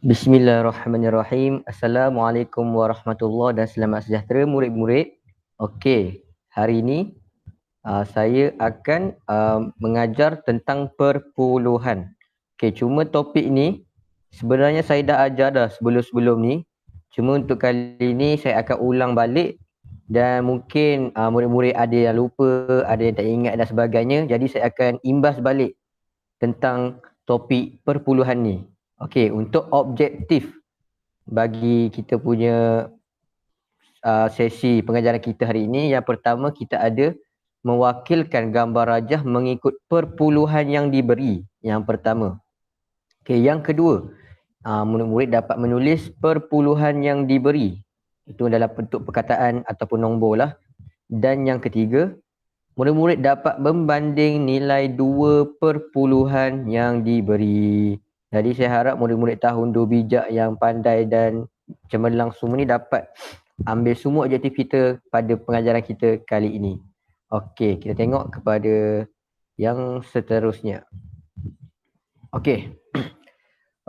Bismillahirrahmanirrahim. Assalamualaikum warahmatullahi dan selamat sejahtera murid-murid. Okey, hari ini saya akan mengajar tentang perpuluhan. Okey, cuma topik ni sebenarnya saya dah ajar dah sebelum-sebelum ni. Cuma untuk kali ini saya akan ulang balik dan mungkin murid-murid ada yang lupa, ada yang tak ingat dan sebagainya. Jadi saya akan imbas balik tentang topik perpuluhan ni. Okey, untuk objektif bagi kita punya sesi pengajaran kita hari ini, yang pertama kita ada mewakilkan gambar rajah mengikut perpuluhan yang diberi. Yang pertama. Okey, yang kedua, murid-murid dapat menulis perpuluhan yang diberi. Itu dalam bentuk perkataan ataupun nombor lah. Dan yang ketiga, murid-murid dapat membanding nilai dua perpuluhan yang diberi. Jadi saya harap murid-murid tahun 2 bijak yang pandai dan cemerlang semua ni dapat ambil semua objektif kita pada pengajaran kita kali ini. Okey, kita tengok kepada yang seterusnya. Okey.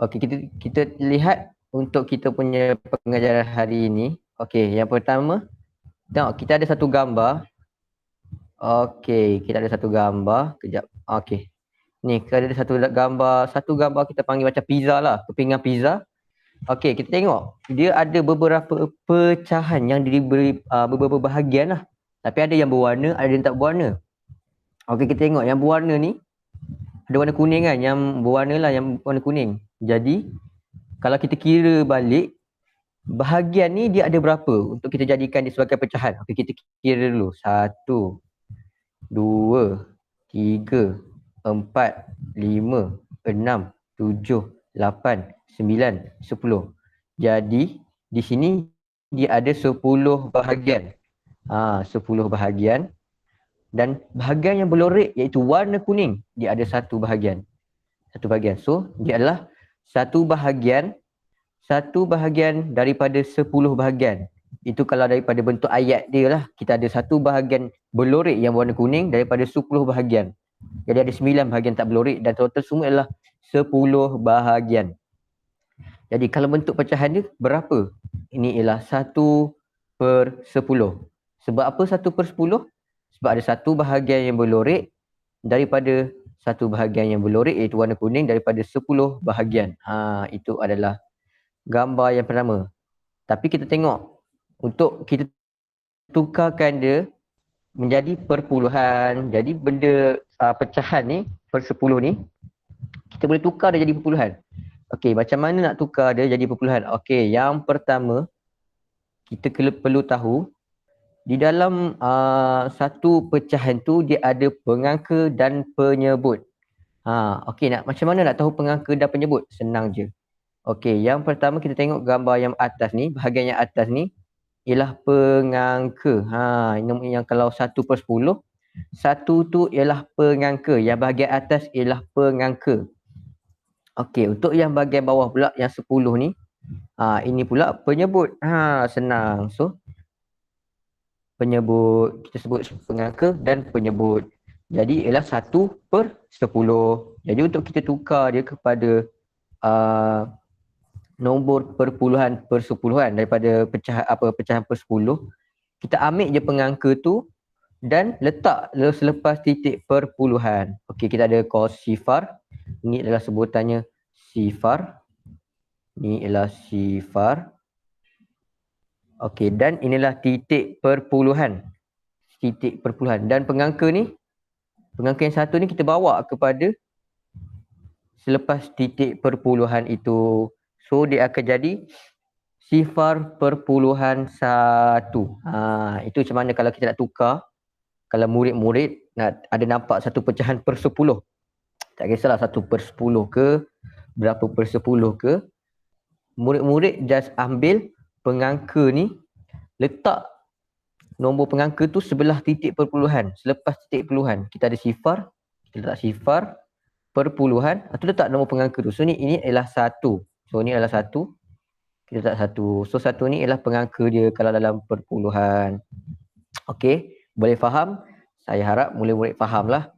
Okey, kita lihat untuk kita punya pengajaran hari ini. Okey, yang pertama, tengok kita ada satu gambar. Okey, kita ada satu gambar. Kejap. Okey. Ni, kita ada satu gambar kita panggil macam pizza lah, kepingan pizza. Okey, kita tengok. Dia ada beberapa pecahan yang diberi beberapa bahagian lah. Tapi ada yang berwarna, ada yang tak berwarna. Okey, kita tengok yang berwarna ni. Ada warna kuning kan? Yang berwarna lah yang warna kuning. Jadi, kalau kita kira balik, bahagian ni dia ada berapa untuk kita jadikan dia sebagai pecahan. Okey, kita kira dulu. 1, 2, 3, 4, 5, 6, 7, 8, 9, 10. Jadi di sini dia ada 10 bahagian. 10 bahagian. Dan bahagian yang berlorek iaitu warna kuning, dia ada satu bahagian. So dia adalah satu bahagian daripada 10 bahagian. Itu kalau daripada bentuk ayat dia lah, kita ada satu bahagian berlorek yang warna kuning daripada 10 bahagian. Jadi ada 9 bahagian tak berlorek dan total semua adalah 10 bahagian. Jadi kalau bentuk pecahan dia berapa? Ini ialah 1/10. Sebab apa 1/10? Sebab ada satu bahagian yang berlorek daripada satu bahagian yang berlorek iaitu warna kuning daripada 10 bahagian. Itu adalah gambar yang pertama. Tapi kita tengok untuk kita tukarkan dia menjadi perpuluhan. Jadi benda pecahan ni, per 10 ni, kita boleh tukar dia jadi perpuluhan. Okey, macam mana nak tukar dia jadi perpuluhan? Okey, yang pertama, kita perlu tahu, di dalam satu pecahan tu, dia ada pengangka dan penyebut. Okey, macam mana nak tahu pengangka dan penyebut? Senang je. Okey, yang pertama kita tengok gambar yang atas ni, bahagian yang atas ni, ialah pengangka. Yang kalau 1/10, satu tu ialah pengangka. Yang bahagian atas ialah pengangka. Okey, untuk yang bahagian bawah pula, yang 10 ni, ini pula penyebut. Senang. So, penyebut, kita sebut pengangka dan penyebut. Jadi, ialah 1/10. Jadi, untuk kita tukar dia kepada nombor perpuluhan persepuluhan daripada pecahan per 10, kita ambil je pengangka tu dan letak selepas titik perpuluhan. Okey, kita ada kos sifar. Ini adalah sebutannya sifar. Ini ialah sifar. Okey, dan inilah titik perpuluhan. Titik perpuluhan. Dan pengangka ni, pengangka yang satu ni kita bawa kepada selepas titik perpuluhan itu. So, dia akan jadi 0.1. Itu macam mana kalau kita nak tukar. Kalau murid-murid ada nampak satu pecahan per 10. Tak kisahlah 1/10 ke, berapa per 10 ke. Murid-murid just ambil pengangka ni, letak nombor pengangka tu sebelah titik perpuluhan. Selepas titik perpuluhan, kita ada sifar. Kita letak sifar, perpuluhan, atau letak nombor pengangka tu. So, ini ialah 1. So, ni adalah 1. Kita letak 1. So, 1 ni ialah pengangka dia kalau dalam perpuluhan. Okey, boleh faham? Saya harap murid-murid fahamlah.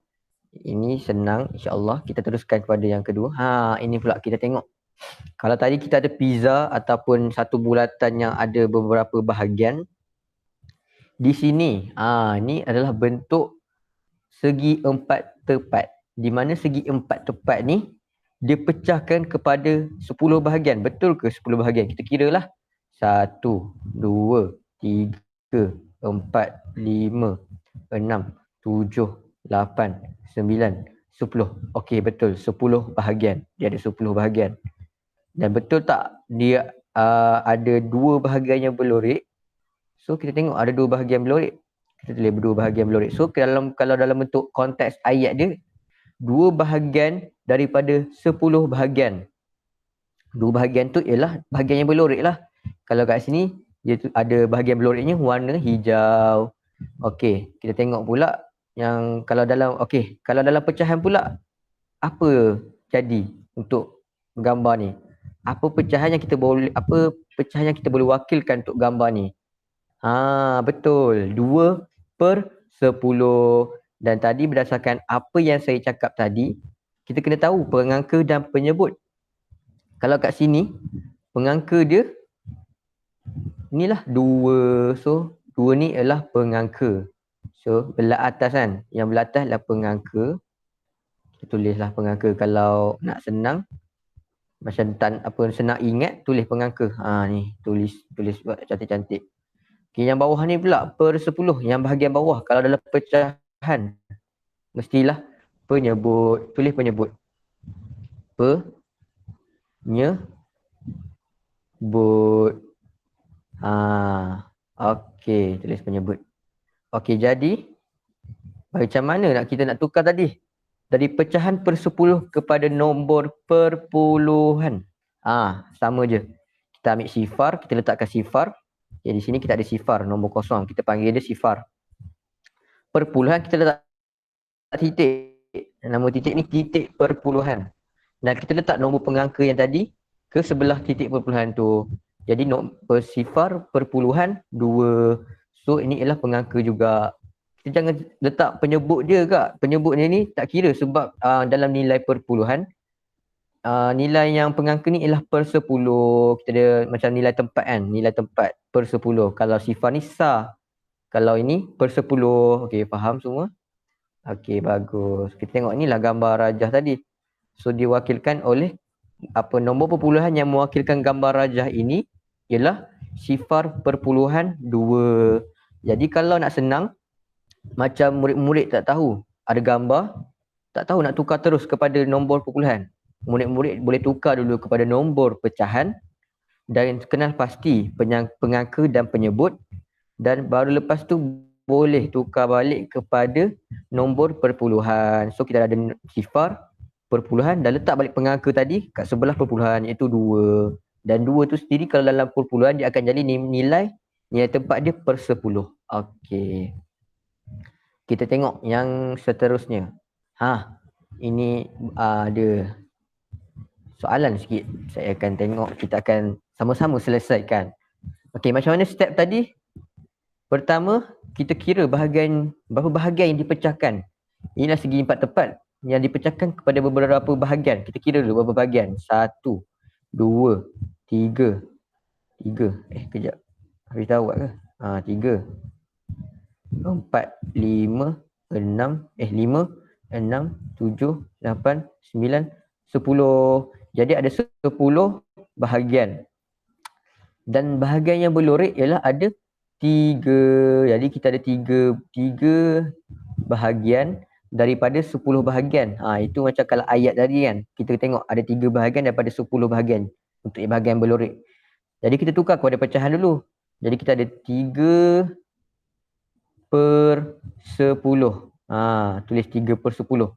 Ini senang, insya-Allah. Kita teruskan kepada yang kedua. Ini pula kita tengok. Kalau tadi kita ada pizza ataupun satu bulatan yang ada beberapa bahagian, di sini ni adalah bentuk segi empat tepat. Di mana segi empat tepat ni dipecahkan kepada 10 bahagian. Betul ke 10 bahagian? Kita kiralah 1, 2, 3, 4, 5, 6, 7, 8, 9, 10. Okey, betul. 10 bahagian. Dia ada 10 bahagian. Dan betul tak dia ada dua bahagian yang berlorek? So kita tengok ada dua bahagian berlorek. Kita tulis dua bahagian berlorek. So kalau dalam bentuk konteks ayat dia, dua bahagian daripada 10 bahagian. Dua bahagian tu ialah bahagian yang berlorek lah. Kalau kat sini dia tu ada bahagian berloreknya warna hijau. Okey, kita tengok pula yang kalau dalam pecahan pula apa jadi untuk gambar ni? Apa pecahan yang kita boleh wakilkan untuk gambar ni? Betul. 2/10. Dan tadi berdasarkan apa yang saya cakap tadi, kita kena tahu pengangka dan penyebut. Kalau kat sini, pengangka dia inilah 2. So, 2 ni ialah pengangka. So, belah atas kan? Yang belah atas adalah pengangka. Kita tulislah pengangka. Kalau nak senang, macam senang ingat, tulis pengangka. Ni, tulis buat cantik-cantik. Okay, yang bawah ni pula per 10. Yang bahagian bawah kalau dalam pecahan mestilah penyebut. Tulis penyebut. Penyebut. Okey, tulis penyebut. Okey, jadi macam mana kita nak tukar tadi? Dari pecahan per 10 kepada nombor perpuluhan. Sama je. Kita ambil sifar, kita letakkan sifar. Di sini kita ada sifar, nombor kosong. Kita panggil dia sifar. Perpuluhan kita letak titik. Nama titik ni titik perpuluhan. Dan kita letak nombor pengangka yang tadi ke sebelah titik perpuluhan tu. Jadi sifar perpuluhan 2. So ini ialah pengangka juga. Kita jangan letak penyebut dia kak. Penyebut ni tak kira sebab dalam nilai perpuluhan nilai yang pengangka ni ialah per 10. Kita ada macam nilai tempat kan, nilai tempat per 10. Kalau sifar ni sah. Kalau ini per 10. Okey, faham semua? Okey, bagus. Kita tengok inilah gambar rajah tadi. So diwakilkan oleh nombor perpuluhan yang mewakilkan gambar rajah ini ialah sifar perpuluhan 2. Jadi kalau nak senang, macam murid-murid tak tahu ada gambar, tak tahu nak tukar terus kepada nombor perpuluhan. Murid-murid boleh tukar dulu kepada nombor pecahan dan kenal pasti pengangka dan penyebut, dan baru lepas tu boleh tukar balik kepada nombor perpuluhan. So kita ada sifar perpuluhan dan letak balik pengangka tadi kat sebelah perpuluhan, iaitu 2. Dan 2 tu sendiri kalau dalam perpuluhan dia akan jadi nilai tempat dia per 10. Okey. Kita tengok yang seterusnya. Ini ada soalan sikit. Saya akan tengok, kita akan sama-sama selesaikan. Okey, macam mana step tadi? Pertama, kita kira berapa bahagian yang dipecahkan. Inilah segi empat tepat yang dipecahkan kepada beberapa bahagian. Kita kira dulu berapa bahagian. 1, 2, 3. Kejap. Habis tahu ke? 3, 4, 5, 6, 5, 6, 7, 8, 9, 10. Jadi ada 10 bahagian. Dan bahagian yang berlorek ialah ada 3. Jadi kita ada 3 bahagian daripada 10 bahagian. Itu macam kalau ayat tadi kan. Kita tengok ada 3 bahagian daripada 10 bahagian untuk bahagian berlorek. Jadi kita tukar kepada pecahan dulu. Jadi kita ada 3/10. Tulis 3/10.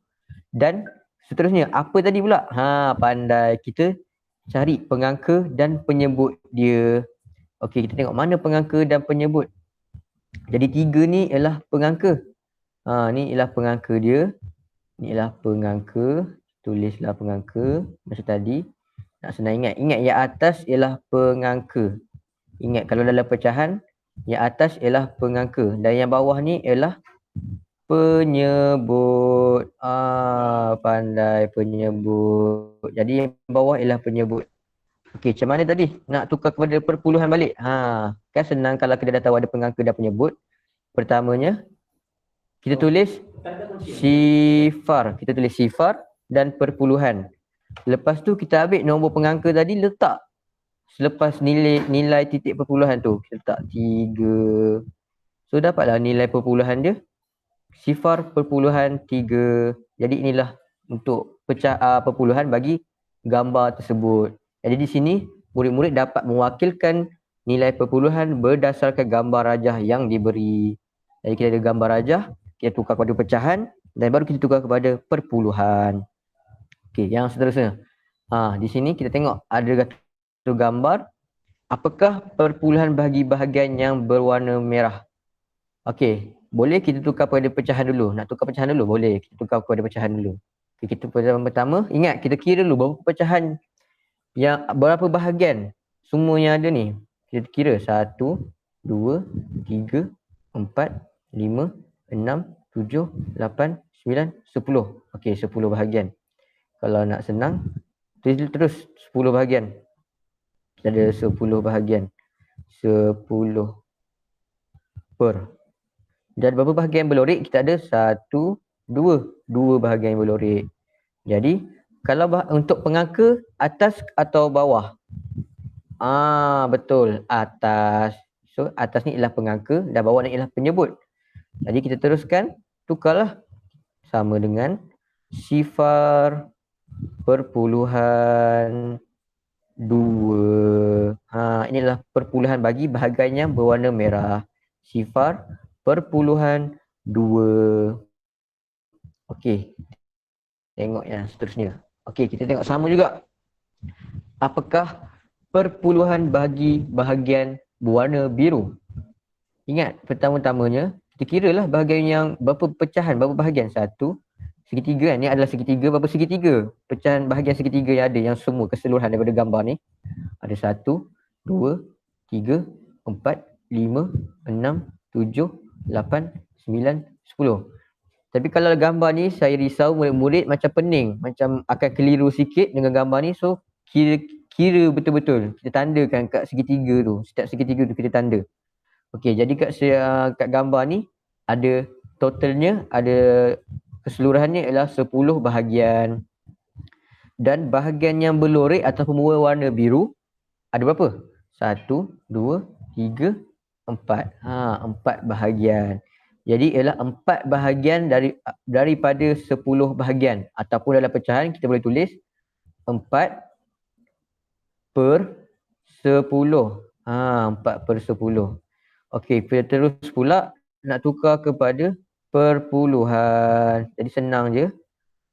Dan seterusnya, apa tadi pula? Pandai. Kita cari pengangka dan penyebut dia. Okey, kita tengok mana pengangka dan penyebut. Jadi 3 ni ialah pengangka. Ni ialah pengangka dia. Ni ialah pengangka. Tulislah pengangka macam tadi. Nak senang ingat. Ingat yang atas ialah pengangka. Ingat kalau dalam pecahan, yang atas ialah pengangka. Dan yang bawah ni ialah penyebut. Pandai, penyebut. Jadi yang bawah ialah penyebut. Okey, macam mana tadi? Nak tukar kepada perpuluhan balik. Kan senang kalau kita dah tahu ada pengangka dan penyebut. Pertamanya, kita tulis sifar. Kita tulis sifar dan perpuluhan. Lepas tu kita ambil nombor pengangka tadi, letak selepas nilai titik perpuluhan tu. Kita letak 3. So dapatlah nilai perpuluhan dia. Sifar perpuluhan 3. Jadi inilah untuk pecah perpuluhan bagi gambar tersebut. Jadi di sini murid-murid dapat mewakilkan nilai perpuluhan berdasarkan gambar rajah yang diberi. Jadi kita ada gambar rajah, kita tukar kepada pecahan dan baru kita tukar kepada perpuluhan. Okey, yang seterusnya. Di sini kita tengok ada satu gambar. Apakah perpuluhan bagi bahagian yang berwarna merah? Okey, boleh kita tukar kepada pecahan dulu. Nak tukar pecahan dulu? Boleh, kita tukar kepada pecahan dulu. Okay, kita pertama, ingat kita kira dulu berapa pecahan yang berapa bahagian semua yang ada ni. Kita kira 1, 2, 3, 4, 5, 6, 7, 8, 9, 10. Okey, 10 bahagian. Kalau nak senang, tulis terus 10 bahagian. Kita ada 10 bahagian. 10 per. Dan berapa bahagian berlorik? Kita ada 1, 2. 2 bahagian berlorik. Jadi, kalau untuk pengangka, atas atau bawah? Betul. Atas. So, atas ni ialah pengangka dan bawah ni ialah penyebut. Jadi, kita teruskan. Tukarlah. Sama dengan sifar perpuluhan 2. Inilah perpuluhan bagi bahagian yang berwarna merah. Sifar perpuluhan 2. Okey. Tengok yang seterusnya. Okey, kita tengok sama juga. Apakah perpuluhan bagi bahagian berwarna biru? Ingat, pertama-tamanya, kita kiralah bahagian yang berapa pecahan, berapa bahagian? 1, segitiga kan? Ni adalah segitiga, berapa segitiga? Pecahan bahagian segitiga yang ada, yang semua keseluruhan daripada gambar ni. Ada 1, 2, 3, 4, 5, 6, 7, 8, 9, 10. Tapi kalau gambar ni saya risau murid-murid macam pening, macam akan keliru sikit dengan gambar ni. So kira betul-betul. Kita tandakan kat segitiga tu. Setiap segitiga tu kita tanda. Okey, jadi kat gambar ni ada totalnya, ada keseluruhannya ialah 10 bahagian. Dan bahagian yang berlorik ataupun berwarna biru ada berapa? 1, 2, 3, 4. 4 bahagian. Jadi ialah 4 bahagian daripada 10 bahagian. Ataupun dalam pecahan kita boleh tulis 4 per 10. 4 per 10. Okey, kita terus pula nak tukar kepada perpuluhan. Jadi senang je.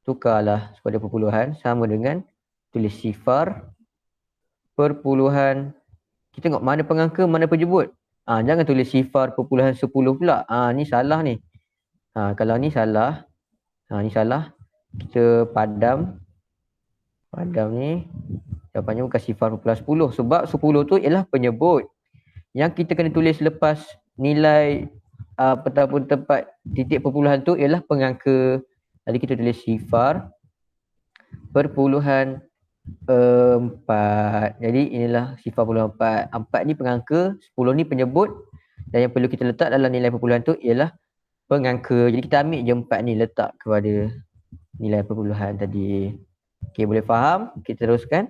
Tukarlah kepada perpuluhan. Sama dengan tulis sifar perpuluhan. Kita tengok mana pengangka, mana penyebut. Jangan tulis sifar perpuluhan 10 pula. Ni salah ni. Kalau ni salah. Ni salah. Kita padam. Padam ni. Jawapannya bukan sifar perpuluhan 10. Sebab 10 tu ialah penyebut. Yang kita kena tulis lepas nilai ataupun tempat titik perpuluhan tu ialah pengangka. Jadi kita tulis sifar perpuluhan 4. Jadi inilah sifar perpuluhan 4. 4 ni pengangka, 10 ni penyebut. Dan yang perlu kita letak dalam nilai perpuluhan tu ialah pengangka. Jadi kita ambil je 4 ni, letak kepada nilai perpuluhan tadi. Okey, boleh faham? Kita teruskan.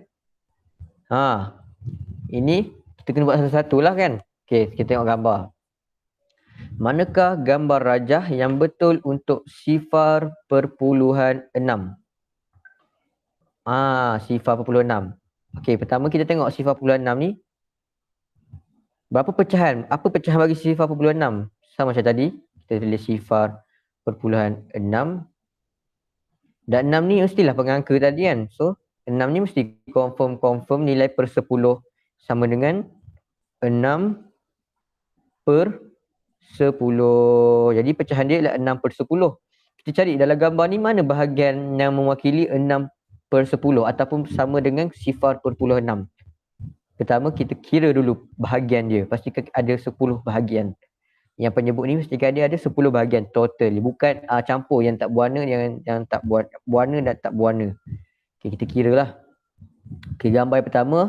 Ini kita kena buat satu-satu lah kan. Okey, kita tengok gambar. Manakah gambar rajah yang betul untuk sifar perpuluhan 6? Sifar perpuluhan 6. Okey, pertama kita tengok sifar perpuluhan 6 ni. Berapa pecahan? Apa pecahan bagi sifar perpuluhan 6? Sama macam tadi. Kita tulis sifar perpuluhan 6. Dan 6 ni mestilah pengangka tadi kan. So, 6 ni mesti confirm nilai per 10 sama dengan 6 per 10. Jadi pecahan dia ialah 6 per 10. Kita cari dalam gambar ni mana bahagian yang mewakili 6 per 10 ataupun sama dengan sifar perpuluhan 6. Pertama kita kira dulu bahagian dia. Pastikan ada 10 bahagian. Yang penyebut ni mesti dia ada 10 bahagian total. Bukan campur yang tak berwarna yang tak berwarna dan tak berwarna. Okay, kita kira lah. Okay, gambar yang pertama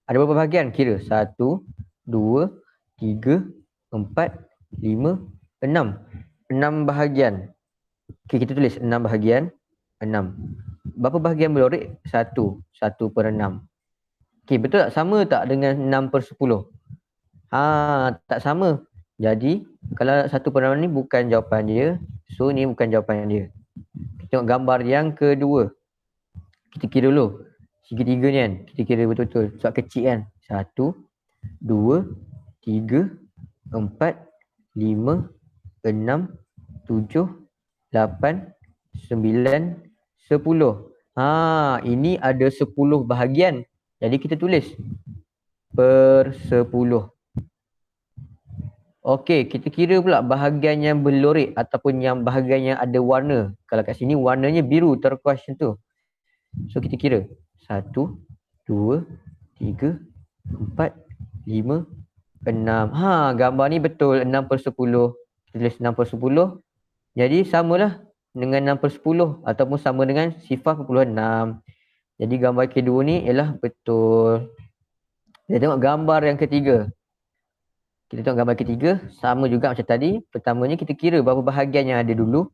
ada berapa bahagian? Kira 1, 2, 3, 4, 5, 6. 6 bahagian. Okay, kita tulis 6 bahagian. 6. Berapa bahagian berlorek? 1. 1/6. Okay, betul tak? Sama tak dengan 6/10? Tak sama. Jadi, kalau 1/6 ni bukan jawapan dia. So, ni bukan jawapan dia. Kita tengok gambar yang kedua. Kita kira dulu. Segitiga ni kan. Kita kira betul-betul. Sebab kecil kan. 1, 2, 3, 4, 5, 6, 7, 8, 9, 10. Ini ada 10 bahagian. Jadi kita tulis per 10. Okey, kita kira pula bahagian yang berlorek ataupun yang bahagian yang ada warna. Kalau kat sini warnanya biru, turquoise macam tu. So kita kira 1, 2, 3, 4, 5, 6. Gambar ni betul 6/10. Kita tulis 6/10. Jadi samalah dengan 6/10 ataupun sama dengan 0.6. Jadi gambar kedua ni ialah betul. Kita tengok gambar yang ketiga. Kita tengok gambar ketiga, sama juga macam tadi. Pertamanya kita kira berapa bahagian yang ada dulu.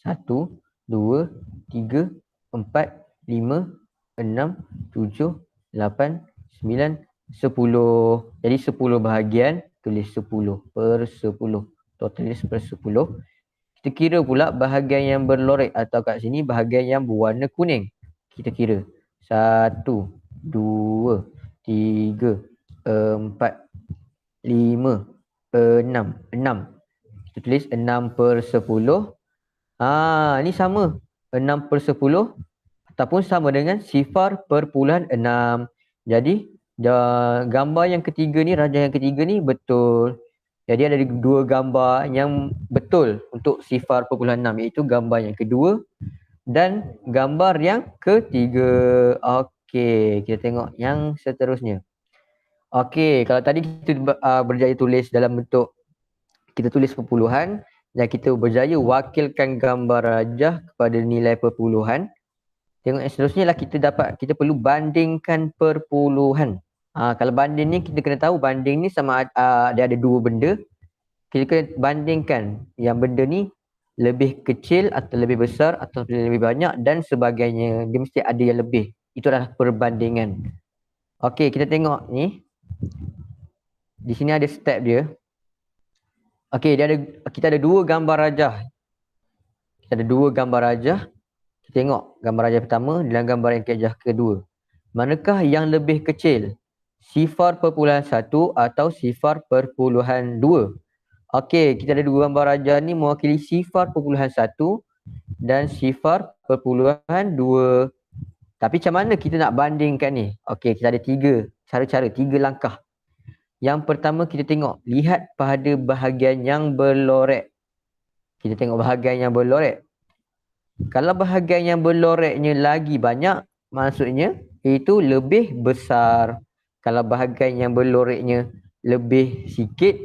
1, 2, 3, 4, 5, 6, 7, 8, 9, 10. Jadi 10 bahagian, tulis 10/10. Totalis per 10. Kita kira pula bahagian yang berlorek atau kat sini bahagian yang berwarna kuning. Kita kira 1, 2, 3, 4, 5, 6. 6. Kita tulis 6/10. Ni sama. 6/10 ataupun sama dengan 0.6. Jadi gambar yang ketiga ni, rajah yang ketiga ni betul. Jadi ada dua gambar yang betul untuk 0.6, iaitu gambar yang kedua dan gambar yang ketiga. Okey, kita tengok yang seterusnya. Okey, kalau tadi kita berjaya tulis dalam bentuk, kita tulis perpuluhan dan kita berjaya wakilkan gambar rajah kepada nilai perpuluhan. Tengok yang seterusnya lah, kita perlu bandingkan perpuluhan. Kalau banding ni kita kena tahu banding ni sama dia ada dua benda. Kita kena bandingkan yang benda ni lebih kecil atau lebih besar atau lebih banyak dan sebagainya. Dia mesti ada yang lebih. Itu adalah perbandingan. Okey, kita tengok ni. Di sini ada step dia. Okey, kita ada dua gambar rajah. Kita ada dua gambar rajah. Kita tengok gambar rajah pertama dan gambar yang rajah kedua. Manakah yang lebih kecil? 0.1 atau 0.2? Okey, kita ada dua gambar rajah ni mewakili 0.1 dan 0.2. Tapi macam mana kita nak bandingkan ni? Okey, kita ada tiga cara-cara, tiga langkah. Yang pertama kita tengok, lihat pada bahagian yang berlorek. Kita tengok bahagian yang berlorek. Kalau bahagian yang berloreknya lagi banyak, maksudnya itu lebih besar. Kalau bahagian yang berloreknya lebih sikit,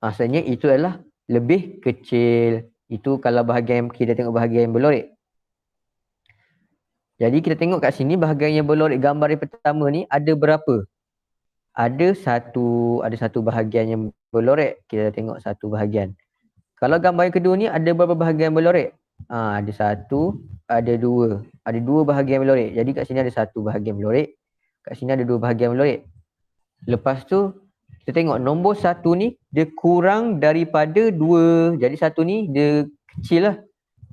maksudnya itu adalah lebih kecil. Itu kalau kita tengok bahagian yang berlorek. Jadi kita tengok kat sini bahagian yang berlorek, gambar yang pertama ni ada berapa? Ada satu bahagian yang berlorek. Kita tengok satu bahagian. Kalau gambar yang kedua ni ada berapa bahagian berlorek? Ada satu, ada dua. Ada dua bahagian berlorek. Jadi kat sini ada satu bahagian berlorek. Kat sini ada dua bahagian berlorek. Lepas tu kita tengok nombor satu ni dia kurang daripada dua. Jadi satu ni dia kecil lah.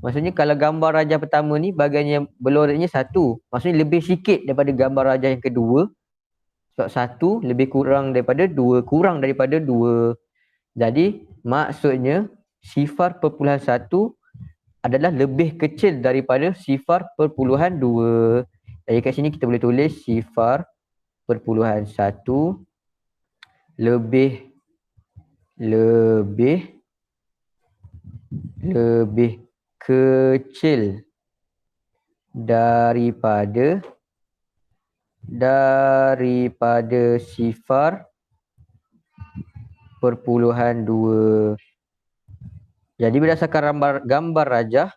Maksudnya kalau gambar rajah pertama ni bahagian yang berloreknya satu. Maksudnya lebih sikit daripada gambar rajah yang kedua. Sebab satu lebih kurang daripada dua. Kurang daripada dua. Jadi maksudnya 0.1 adalah lebih kecil daripada 0.2. Jadi kat sini kita boleh tulis 0.1 lebih kecil daripada 0.2. Jadi berdasarkan gambar rajah,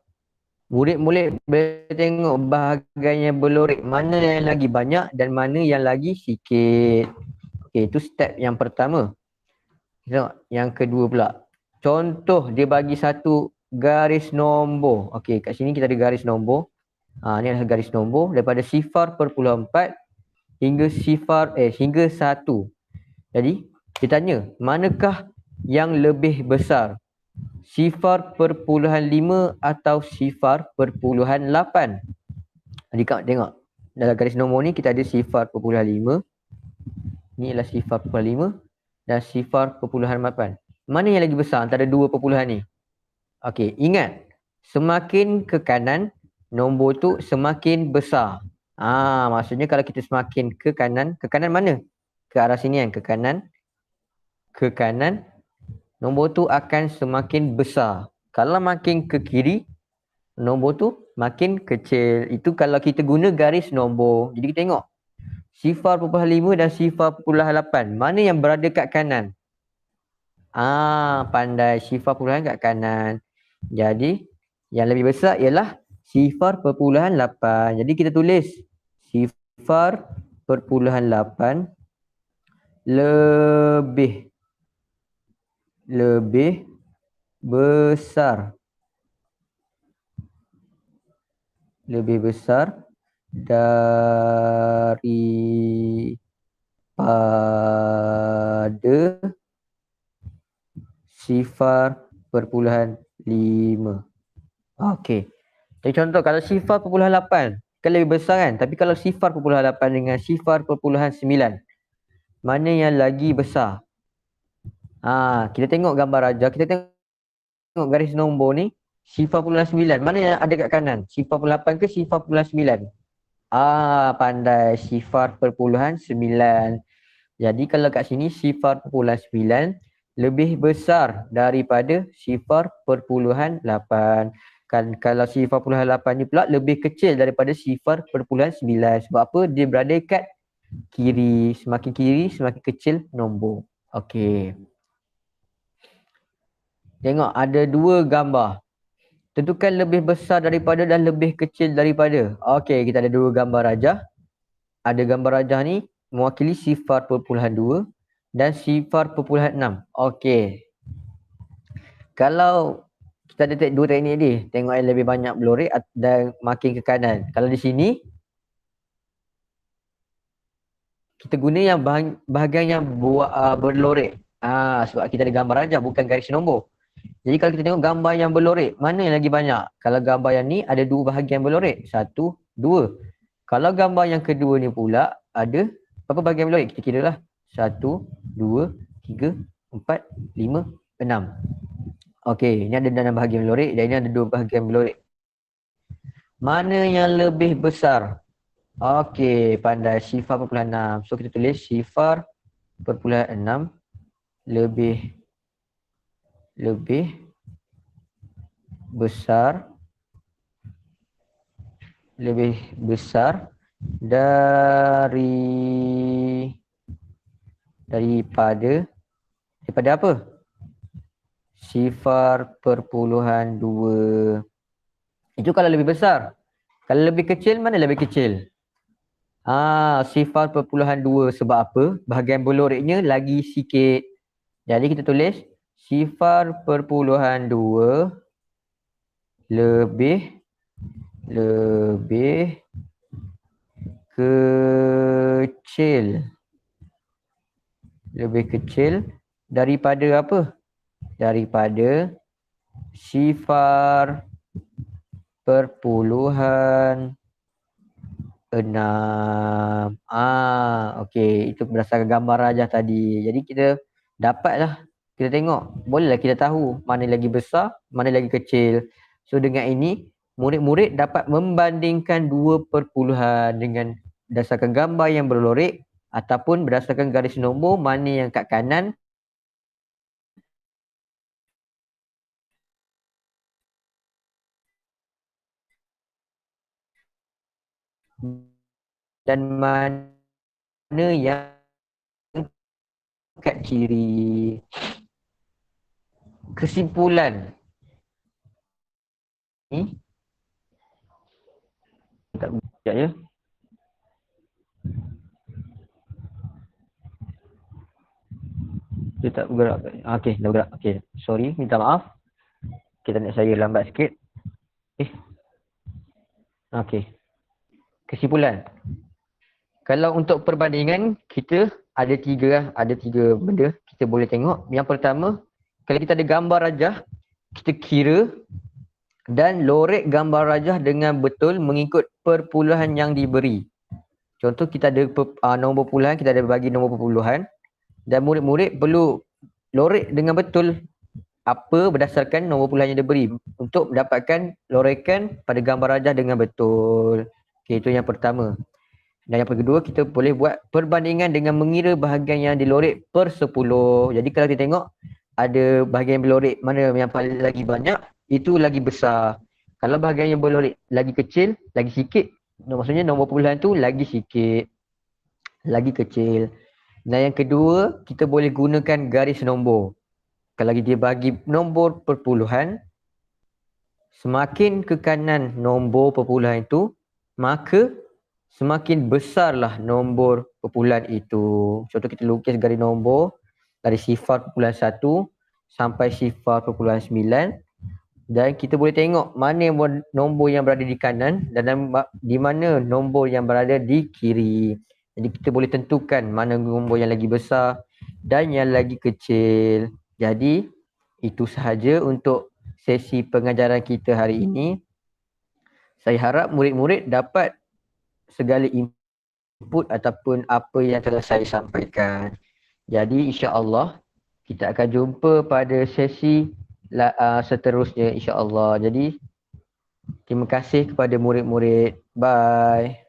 Murid-murid boleh tengok bahagian yang berlorek mana yang lagi banyak dan mana yang lagi sikit. Okey, itu step yang pertama. Tengok yang kedua pula. Contoh dia bagi satu garis nombor. Okey, kat sini kita ada garis nombor. Ni adalah garis nombor daripada 0.4 hingga 1. Jadi, dia tanya, manakah yang lebih besar? 0.5 atau 0.8? Jadi kau tengok. Dalam garis nombor ni kita ada 0.5. Ni ialah 0.5 dan 0.8. Mana yang lagi besar antara dua perpuluhan ni? Okey, ingat. Semakin ke kanan, nombor tu semakin besar. Maksudnya kalau kita semakin ke kanan mana? Ke arah sini kan, ke kanan, nombor tu akan semakin besar. Kalau makin ke kiri, nombor tu makin kecil. Itu kalau kita guna garis nombor. Jadi kita tengok 0.5 dan 0.8. Mana yang berada kat kanan? Pandai. 0.8 kat kanan. Jadi yang lebih besar ialah 0.8. Jadi kita tulis 0.8 lebih besar. Lebih besar daripada 0.5. Okey. Jadi contoh kalau 0.8 kan lebih besar kan? Tapi kalau 0.8 dengan 0.9, mana yang lagi besar? Kita tengok gambar raja, kita tengok garis nombor ni 0.9. Mana yang ada kat kanan? 0.8 ke 0.9? Pandai. 0.9. Jadi kalau kat sini 0.9 lebih besar daripada 0.8. Kan kalau 0.8 ni pula lebih kecil daripada 0.9. Sebab apa? Dia berada kat kiri. Semakin kiri semakin kecil nombor. Okey. Tengok ada dua gambar. Tentukan lebih besar daripada dan lebih kecil daripada. Okey, kita ada dua gambar rajah. Ada gambar rajah ni mewakili 0.2 dan 0.6. Okey. Kalau kita ada dua teknik ni, tengok yang lebih banyak berlorek dan makin ke kanan. Kalau di sini kita guna yang bahagian yang berlorek. Sebab kita ada gambar rajah bukan garis nombor. Jadi kalau kita tengok gambar yang berlorek, mana yang lagi banyak? Kalau gambar yang ni ada dua bahagian berlorek. 1, 2. Kalau gambar yang kedua ni pula ada berapa bahagian berlorek? Kita kira lah. 1, 2, 3, 4, 5, 6. Okey, ini ada 6 bahagian berlorek dan ini ada 2 bahagian berlorek. Mana yang lebih besar? Okey, pandai. 0.6. So kita tulis 0.6 lebih besar daripada apa? 0.2. Itu kalau lebih besar. Kalau lebih kecil, mana lebih kecil? 0.2. Sebab apa? Bahagian berloreknya lagi sikit. Jadi kita tulis 0.2 lebih kecil daripada apa? Daripada 0.6. Okey, itu berdasarkan gambar rajah tadi. Jadi kita dapatlah, kita tengok, bolehlah kita tahu mana lagi besar, mana lagi kecil. So dengan ini, murid-murid dapat membandingkan dua perpuluhan dengan berdasarkan gambar yang berlorek ataupun berdasarkan garis nombor mana yang kat kanan dan mana yang kat kiri. Kesimpulan ni Tak bergerak ya. Dia tak bergerak. Okey, dah bergerak. Okey, sorry, minta maaf. Kita nak saya lambat sikit. Okey. Kesimpulan. Kalau untuk perbandingan, kita ada tiga lah. Ada tiga benda kita boleh tengok. Yang pertama, kalau kita ada gambar rajah, kita kira dan lorek gambar rajah dengan betul mengikut perpuluhan yang diberi. Contoh kita ada nombor puluhan, kita ada bagi nombor perpuluhan dan murid-murid perlu lorek dengan betul apa berdasarkan nombor puluhan yang diberi untuk mendapatkan lorekan pada gambar rajah dengan betul. Okay, itu yang pertama. Dan yang kedua, kita boleh buat perbandingan dengan mengira bahagian yang dilorek per 10. Jadi kalau kita tengok ada bahagian yang berlorek mana yang paling lagi banyak, itu lagi besar. Kalau bahagian yang berlorek lagi kecil, lagi sikit, maksudnya nombor puluhan tu lagi sikit, lagi kecil. Dan yang kedua, kita boleh gunakan garis nombor. Kalau dia bagi nombor perpuluhan, semakin ke kanan nombor perpuluhan itu, maka semakin besarlah nombor perpuluhan itu. Contoh kita lukis garis nombor dari sifar perpuluhan 1 sampai sifar perpuluhan 9 dan kita boleh tengok mana nombor yang berada di kanan dan di mana nombor yang berada di kiri. Jadi kita boleh tentukan mana nombor yang lagi besar dan yang lagi kecil. Jadi itu sahaja untuk sesi pengajaran kita hari ini. Saya harap murid-murid dapat segala input ataupun apa yang telah saya sampaikan. Jadi insya-Allah kita akan jumpa pada sesi seterusnya insya-Allah. Jadi terima kasih kepada murid-murid. Bye.